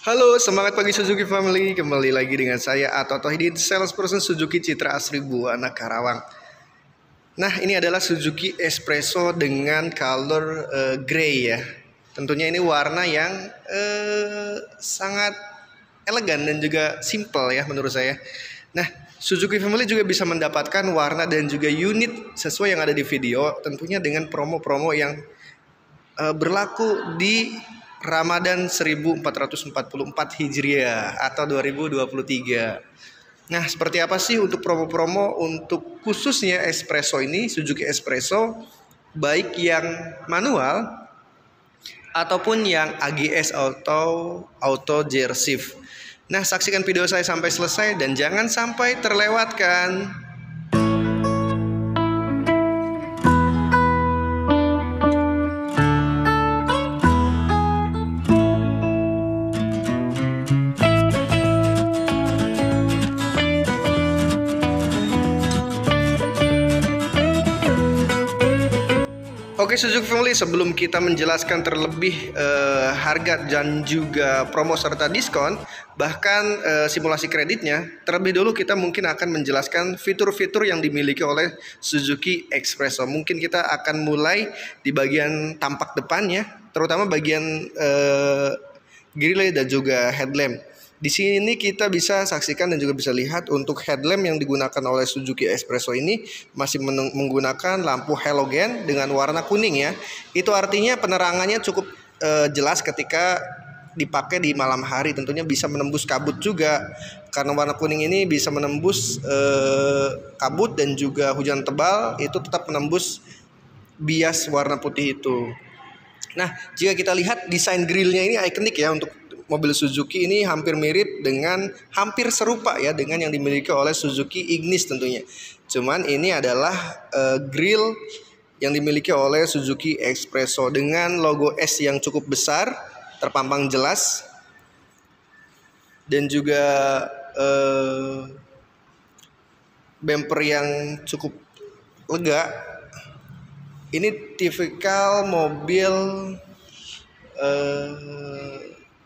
Halo, semangat pagi Suzuki Family. Kembali lagi dengan saya Ato Tohidin, salesperson Suzuki Citra Asri Buana Karawang. Nah, ini adalah Suzuki Espresso dengan color grey ya. Tentunya ini warna yang sangat elegan dan juga simple ya menurut saya. Nah, Suzuki Family juga bisa mendapatkan warna dan juga unit sesuai yang ada di video, tentunya dengan promo-promo yang berlaku di Ramadan 1444 Hijriah atau 2023. Nah, seperti apa sih untuk promo-promo untuk khususnya espresso ini, Suzuki Espresso, baik yang manual ataupun yang AGS atau auto gear shift. Nah, saksikan video saya sampai selesai dan jangan sampai terlewatkan. Oke Suzuki Family, sebelum kita menjelaskan terlebih harga dan juga promo serta diskon, bahkan simulasi kreditnya, terlebih dulu kita mungkin akan menjelaskan fitur-fitur yang dimiliki oleh Suzuki Espresso. Mungkin kita akan mulai di bagian tampak depannya, terutama bagian grille dan juga headlamp. Di sini kita bisa saksikan dan juga bisa lihat untuk headlamp yang digunakan oleh Suzuki Espresso ini masih menggunakan lampu halogen dengan warna kuning ya. Itu artinya penerangannya cukup jelas ketika dipakai di malam hari. Tentunya bisa menembus kabut juga karena warna kuning ini bisa menembus kabut dan juga hujan tebal, itu tetap menembus bias warna putih itu. Nah, jika kita lihat desain grillnya ini ikonik ya untuk mobil Suzuki ini, hampir mirip dengan, hampir serupa ya dengan yang dimiliki oleh Suzuki Ignis tentunya. Cuman ini adalah grill yang dimiliki oleh Suzuki Espresso dengan logo S yang cukup besar, terpampang jelas, dan juga bumper yang cukup lega. Ini tipikal mobil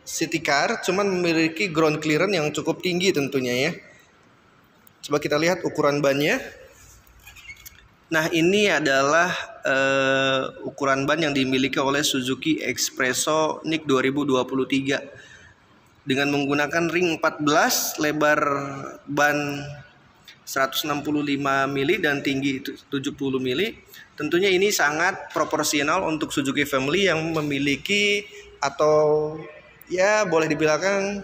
city car, cuman memiliki ground clearance yang cukup tinggi tentunya ya. Coba kita lihat ukuran bannya. Nah, ini adalah ukuran ban yang dimiliki oleh Suzuki Espresso NIK 2023 dengan menggunakan ring 14, lebar ban 165 mili dan tinggi 70 mili. Tentunya ini sangat proporsional untuk Suzuki Family yang memiliki atau ya boleh dibilang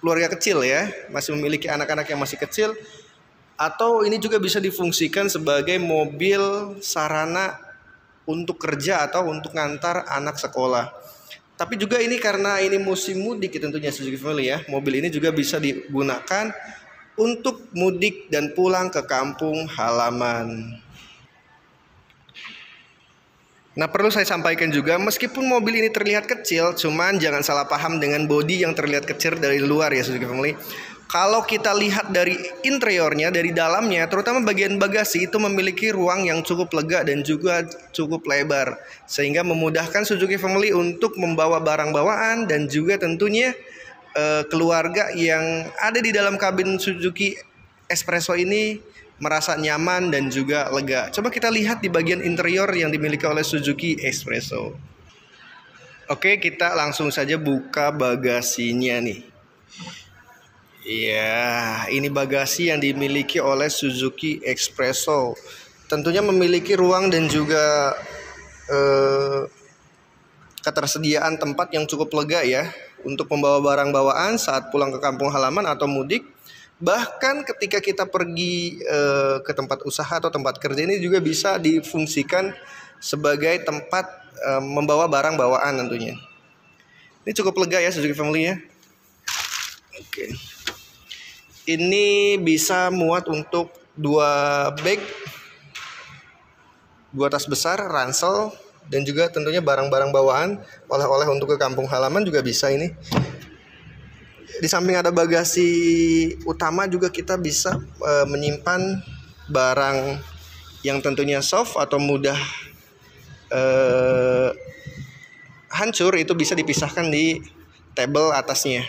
keluarga kecil ya, masih memiliki anak-anak yang masih kecil, atau ini juga bisa difungsikan sebagai mobil sarana untuk kerja atau untuk ngantar anak sekolah. Tapi juga ini karena ini musim mudik tentunya Suzuki Family ya, mobil ini juga bisa digunakan untuk mudik dan pulang ke kampung halaman. Nah, perlu saya sampaikan juga, meskipun mobil ini terlihat kecil, cuman jangan salah paham dengan bodi yang terlihat kecil dari luar ya Suzuki Family. Kalau kita lihat dari interiornya, dari dalamnya, terutama bagian bagasi itu memiliki ruang yang cukup lega dan juga cukup lebar, sehingga memudahkan Suzuki Family untuk membawa barang bawaan dan juga tentunya keluarga yang ada di dalam kabin Suzuki Espresso ini merasa nyaman dan juga lega. Coba kita lihat di bagian interior yang dimiliki oleh Suzuki Espresso. Oke, kita langsung saja buka bagasinya nih. Ya, ini bagasi yang dimiliki oleh Suzuki Espresso. Tentunya memiliki ruang dan juga ketersediaan tempat yang cukup lega ya untuk membawa barang bawaan saat pulang ke kampung halaman atau mudik. Bahkan ketika kita pergi ke tempat usaha atau tempat kerja, ini juga bisa difungsikan sebagai tempat membawa barang bawaan tentunya. Ini cukup lega ya Suzuki Family ya. Oke. Ini bisa muat untuk 2 bag, 2 tas besar, ransel, dan juga tentunya barang-barang bawaan, oleh-oleh untuk ke kampung halaman juga bisa ini. Di samping ada bagasi utama juga kita bisa menyimpan barang yang tentunya soft atau mudah hancur, itu bisa dipisahkan di table atasnya.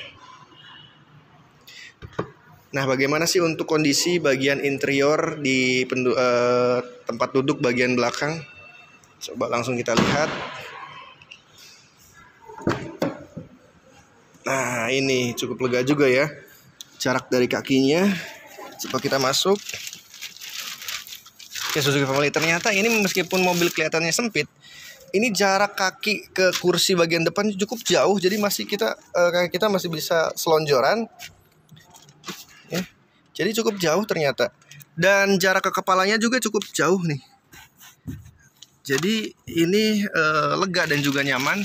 Nah, bagaimana sih untuk kondisi bagian interior di tempat duduk bagian belakang? Coba langsung kita lihat. Nah, ini cukup lega juga ya. Jarak dari kakinya. Coba kita masuk. Oke, Suzuki Family, ternyata ini meskipun mobil kelihatannya sempit, ini jarak kaki ke kursi bagian depan cukup jauh. Jadi kaki kita masih bisa selonjoran. Ya. Jadi cukup jauh ternyata. Dan jarak ke kepalanya juga cukup jauh nih. Jadi ini lega dan juga nyaman,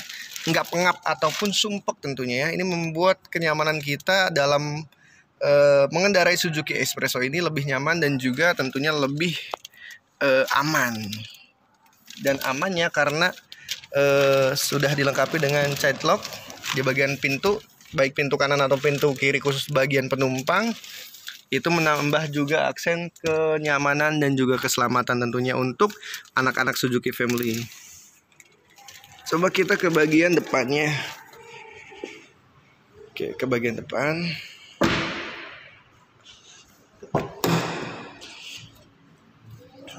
nggak pengap ataupun sumpek tentunya ya. Ini membuat kenyamanan kita dalam mengendarai Suzuki Expresso ini lebih nyaman dan juga tentunya lebih aman. Dan amannya karena sudah dilengkapi dengan child lock di bagian pintu, baik pintu kanan atau pintu kiri khusus bagian penumpang. Itu menambah juga aksen kenyamanan dan juga keselamatan tentunya untuk anak-anak Suzuki Family. Coba kita ke bagian depannya. Oke, ke bagian depan.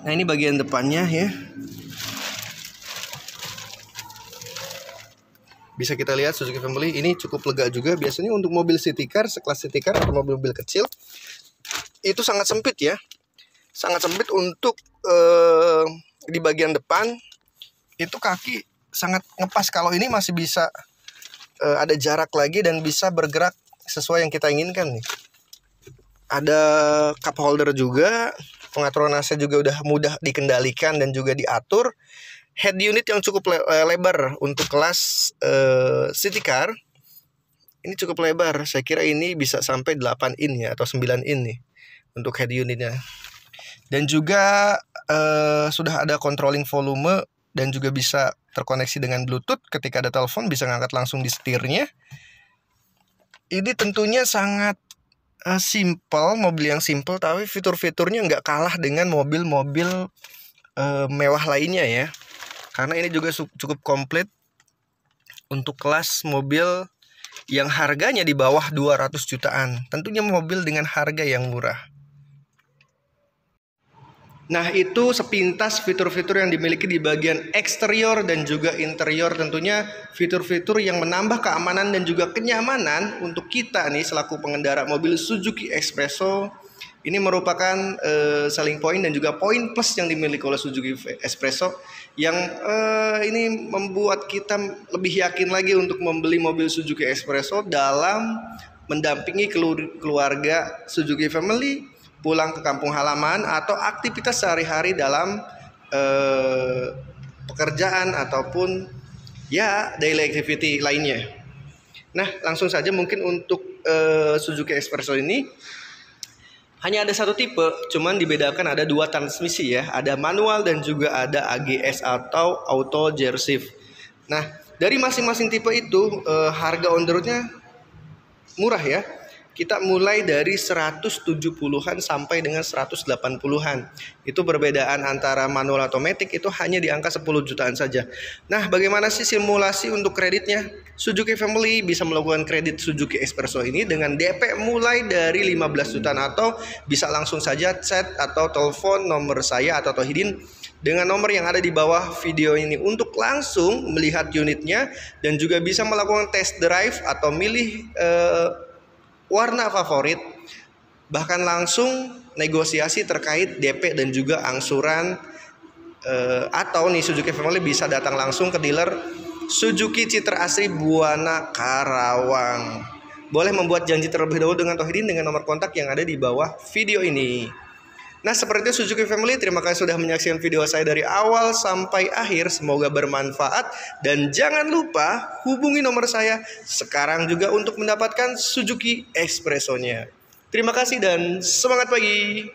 Nah, ini bagian depannya ya. Bisa kita lihat Suzuki Family ini cukup lega juga. Biasanya untuk mobil city car, sekelas city car atau mobil-mobil kecil, itu sangat sempit ya. Sangat sempit untuk di bagian depan. Itu kaki sangat ngepas. Kalau ini masih bisa ada jarak lagi dan bisa bergerak sesuai yang kita inginkan nih. Ada cup holder juga. Pengaturan AC juga udah mudah dikendalikan dan juga diatur. Head unit yang cukup lebar untuk kelas city car. Ini cukup lebar. Saya kira ini bisa sampai 8 in ya, atau 9 in nih untuk head unitnya. Dan juga sudah ada controlling volume dan juga bisa terkoneksi dengan Bluetooth. Ketika ada telepon bisa ngangkat langsung di setirnya. Ini tentunya sangat simple, mobil yang simple, tapi fitur-fiturnya nggak kalah dengan mobil-mobil mewah lainnya ya. Karena ini juga cukup komplit untuk kelas mobil yang harganya di bawah 200 jutaan. Tentunya mobil dengan harga yang murah. Nah, itu sepintas fitur-fitur yang dimiliki di bagian eksterior dan juga interior. Tentunya fitur-fitur yang menambah keamanan dan juga kenyamanan untuk kita nih selaku pengendara mobil Suzuki Expresso. Ini merupakan selling point dan juga poin plus yang dimiliki oleh Suzuki Expresso yang ini membuat kita lebih yakin lagi untuk membeli mobil Suzuki Expresso dalam mendampingi keluarga Suzuki Family pulang ke kampung halaman atau aktivitas sehari-hari dalam pekerjaan ataupun ya daily activity lainnya. Nah, langsung saja mungkin untuk Suzuki Expresso ini hanya ada satu tipe, cuman dibedakan ada 2 transmisi ya. Ada manual dan juga ada AGS atau auto gear shift. Nah, dari masing-masing tipe itu harga on the road-nya murah ya. Kita mulai dari 170-an sampai dengan 180-an. Itu perbedaan antara manual atau matic itu hanya di angka 10 jutaan saja. Nah, bagaimana sih simulasi untuk kreditnya? Suzuki Family bisa melakukan kredit Suzuki Expresso ini dengan DP mulai dari 15 jutaan atau bisa langsung saja chat atau telepon nomor saya atau Tohidin dengan nomor yang ada di bawah video ini untuk langsung melihat unitnya dan juga bisa melakukan test drive atau milih warna favorit, bahkan langsung negosiasi terkait DP dan juga angsuran, atau nih Suzuki Family bisa datang langsung ke dealer Suzuki Citra Asri Buana Karawang. Boleh membuat janji terlebih dahulu dengan Tohidin dengan nomor kontak yang ada di bawah video ini. Nah, seperti itu Suzuki Family, terima kasih sudah menyaksikan video saya dari awal sampai akhir. Semoga bermanfaat dan jangan lupa hubungi nomor saya sekarang juga untuk mendapatkan Suzuki Expresso-nya. Terima kasih dan semangat pagi.